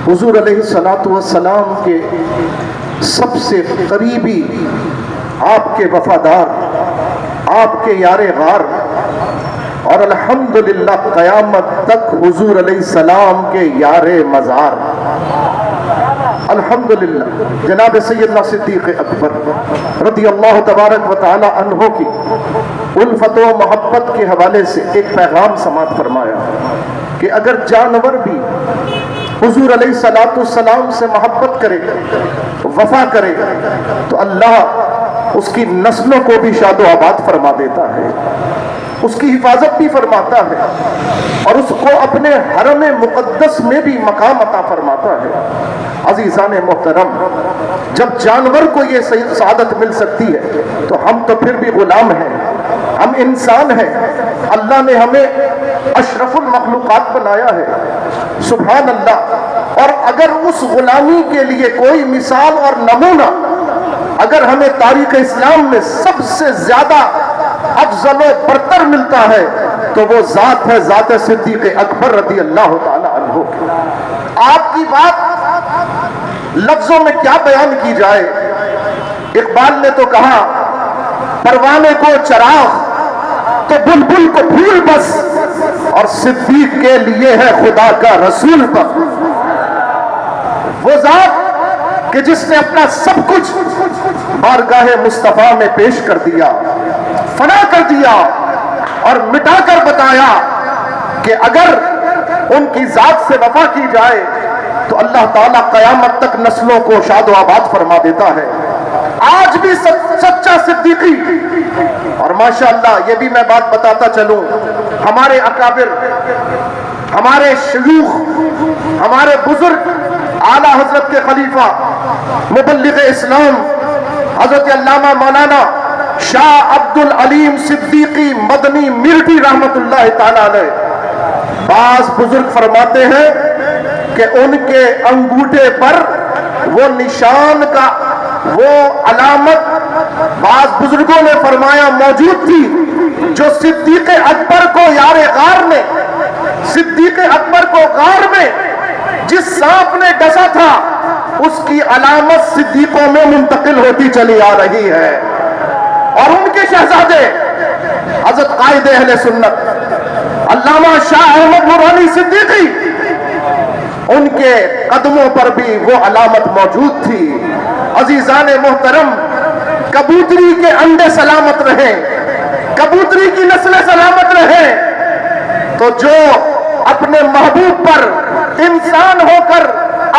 حضور علیہ الصلوۃ والسلام کے سب سے قریبی، آپ کے وفادار، آپ کے یار غار، اور الحمدللہ قیامت تک حضور علیہ السلام کے یار مزار، الحمدللہ جناب سیدنا صدیق اکبر رضی اللہ تبارک و تعالی عنہ کی الفت و محبت کے حوالے سے ایک پیغام سماعت فرمایا کہ اگر جانور بھی حضور علیہ الصلوۃ والسلام سے محبت کرے گا، وفا کرے گا، تو اللہ اس کی نسلوں کو بھی شاد و آباد فرما دیتا ہے، اس کی حفاظت بھی فرماتا ہے، اور اس کو اپنے حرم مقدس میں بھی مقام عطا فرماتا ہے۔ عزیزان محترم، جب جانور کو یہ سعادت مل سکتی ہے تو ہم تو پھر بھی غلام ہیں، ہم انسان ہیں، اللہ نے ہمیں اشرف المخلوقات بنایا ہے، سبحان اللہ۔ اور اگر اس غلامی کے لیے کوئی مثال اور نمونہ اگر ہمیں تاریخ اسلام میں سب سے زیادہ افضل و برتر ملتا ہے تو وہ ذات ہے، ذات صدیق اکبر رضی اللہ تعالی عنہ کی۔ آپ کی بات لفظوں میں کیا بیان کی جائے؟ اقبال نے تو کہا پروانے کو چراغ تو بلبل کو پھول بس، اور صدیق کے لیے ہے خدا کا رسول پر۔ وہ ذات کہ جس نے اپنا سب کچھ بارگاہ مصطفیٰ میں پیش کر دیا، فنا کر دیا، اور مٹا کر بتایا کہ اگر ان کی ذات سے وفا کی جائے تو اللہ تعالیٰ قیامت تک نسلوں کو شاد و آباد فرما دیتا ہے۔ آج بھی سچا صدیقی، اور ماشاءاللہ یہ بھی میں بات بتاتا چلوں، ہمارے اکابر، ہمارے شیوخ، ہمارے بزرگ، اعلیٰ حضرت کے خلیفہ مبلغ اسلام حضرت علامہ مولانا شاہ عبد العلیم صدیقی مدنی میرٹھی رحمت اللہ تعالی علیہ، بعض بزرگ فرماتے ہیں کہ ان کے انگوٹھے پر وہ نشان کا وہ علامت بعض بزرگوں نے فرمایا موجود تھی، جو صدیق اکبر کو یار غار میں، صدیق اکبر کو غار میں جس سانپ نے ڈسا تھا اس کی علامت صدیقوں میں منتقل ہوتی چلی آ رہی ہے۔ اور ان کے شہزادے حضرت قائد اہل سنت علامہ شاہ احمد نورانی صدیقی، ان کے قدموں پر بھی وہ علامت موجود تھی۔ عزیزان محترم، کبوتری کے انڈے سلامت رہیں، کبوتری کی نسلیں سلامت رہیں، تو جو اپنے محبوب پر انسان ہو کر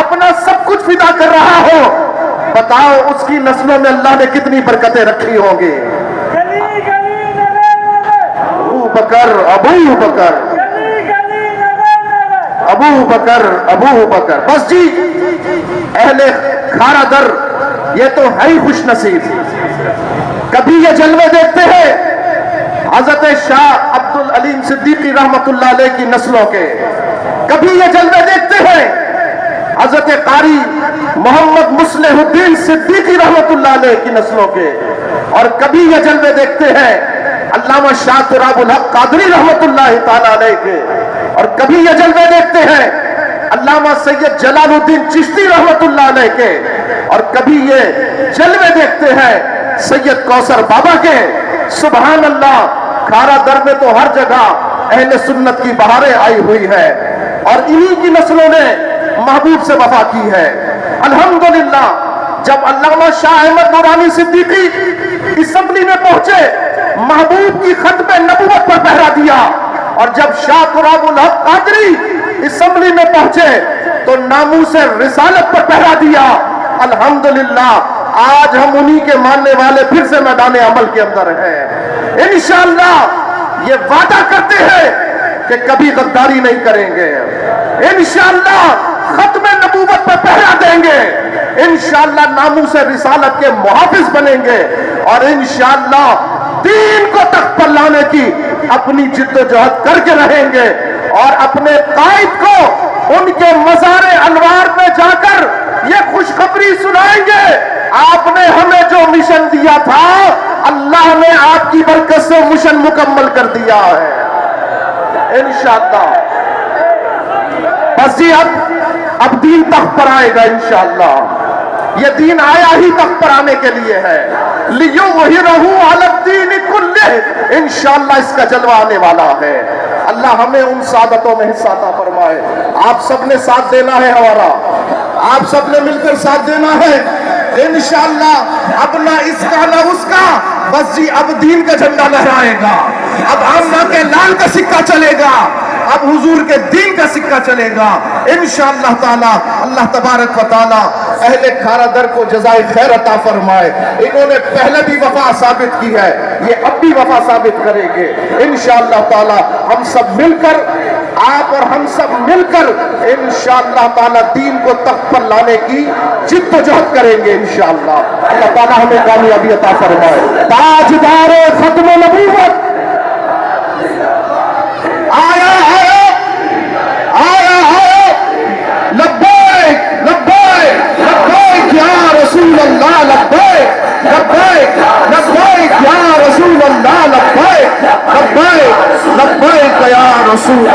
اپنا سب کچھ فدا کر رہا ہو، بتاؤ اس کی نسلوں میں اللہ نے کتنی برکتیں رکھی ہوں گی۔ ابو بکر ابو بکر ابو بکر ابو بکر، بس جی اہل کھارا در یہ تو ہے ہی خوش نصیب، کبھی یہ جلوے دیکھتے ہیں حضرت شاہ عبد العلیم صدیقی رحمت اللہ علیہ کی نسلوں کے، کبھی یہ جلوے دیکھتے ہیں حضرت قاری محمد مصلح الدین صدیقی رحمت اللہ علیہ کی نسلوں کے، اور کبھی یہ جلوے دیکھتے ہیں علامہ شاہ تراب الحق قادری رحمت اللہ تعالی علیہ کے، اور کبھی یہ جلوے دیکھتے ہیں علامہ سید جلال الدین چشتی رحمت اللہ علیہ کے، اور کبھی یہ جلوے دیکھتے ہیں سید کوثر بابا کے۔ سبحان اللہ، کھارا در میں تو ہر جگہ اہل سنت کی بہاریں آئی ہوئی ہے، اور انہی کی نسلوں نے محبوب سے وفا کی ہے۔ الحمدللہ جب علامہ شاہ احمد نورانی صدیقی اسمبلی میں پہنچے، محبوب کی ختم نبوت پر پہرا دیا، اور جب شاہ تراب الحق قادری اسمبلی میں پہنچے تو ناموس رسالت پر پہرا دیا۔ الحمدللہ آج ہم انہی کے ماننے والے پھر سے میدان عمل کے اندر ہیں۔ انشاءاللہ یہ وعدہ کرتے ہیں کہ کبھی غداری نہیں کریں گے، انشاءاللہ ختم نبوت پر پہرا دیں گے، انشاءاللہ ناموس رسالت کے محافظ بنیں گے، اور انشاءاللہ دین کو تخت پر لانے کی اپنی جد و جہد کر کے رہیں گے، اور اپنے قائد کو ان کے مزار انوار میں جا کر یہ خوشخبری سنائیں گے، آپ نے ہمیں جو مشن دیا تھا اللہ نے آپ کی برکت سے مشن مکمل کر دیا ہے انشاءاللہ۔ بس جی اب اب دین تخت پر آئے گا انشاءاللہ. یہ دین آیا ہی تخت پر آنے کے لیے ہے. لِيُظْهِرَهُ عَلَى الدِّينِ كُلِّهِ. انشاءاللہ اس کا جلوہ آنے والا ہے. اللہ ہمیں ان سعادتوں میں حصہ عطا فرمائے. آپ سب نے ساتھ دینا ہے ہمارا, آپ سب نے مل کر ساتھ دینا ہے انشاءاللہ. اب نہ اس کا نہ اس کا, بس جی اب دین کا جھنڈا لہرائے گا. اب آمنہ کے لال کا سکہ چلے گا, اب حضور کے دین کا سکہ چلے گا انشاءاللہ تعالی. اللہ تبارک و تعالی اہل کھارا در کو جزائے خیر عطا فرمائے. انہوں نے پہلے بھی وفا ثابت کی ہے, یہ اب بھی وفا ثابت کریں گے انشاءاللہ تعالی. ہم سب مل کر, آپ اور ہم سب مل کر انشاءاللہ تعالی دین کو تخت پر لانے کی جد و جہد کریں گے انشاءاللہ. اللہ تعالی ہمیں کامیابی عطا فرمائے. تاجدار ختم نبوت آیا ہے, آیا ہے. لبیک لبیک لبیک یا رسول اللہ, لبیک لبیک لبیک یا رسول اللہ, لبیک لبیک لبیک یا رسول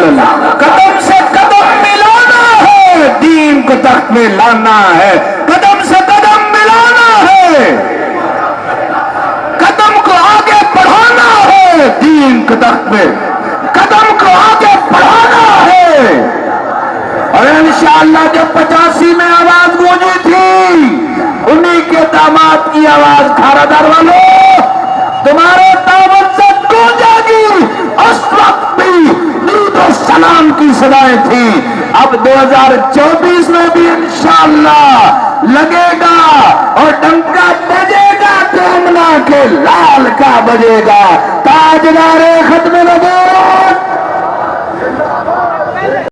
اللہ. قدم سے قدم ملانا ہے, دین کو تخت میں لانا ہے. قدم سے قدم ملانا ہے, قدم کو آگے بڑھانا ہے. دین کے تخت میں قدم کو آگے بڑھانا ہے. اور انشاءاللہ جب 85 میں آواز گونجی تھی, انہی کے داماد کی آواز کھارا در والوں تمہارے دعوت سے گونجے گی. اس وقت بھی درود و سلام کی صدائیں تھی. اب 2024 میں بھی انشاءاللہ لگے گا اور ڈنکا بجے گا تو امنا کے لال کا بجے گا. تاجدار ختم نبوت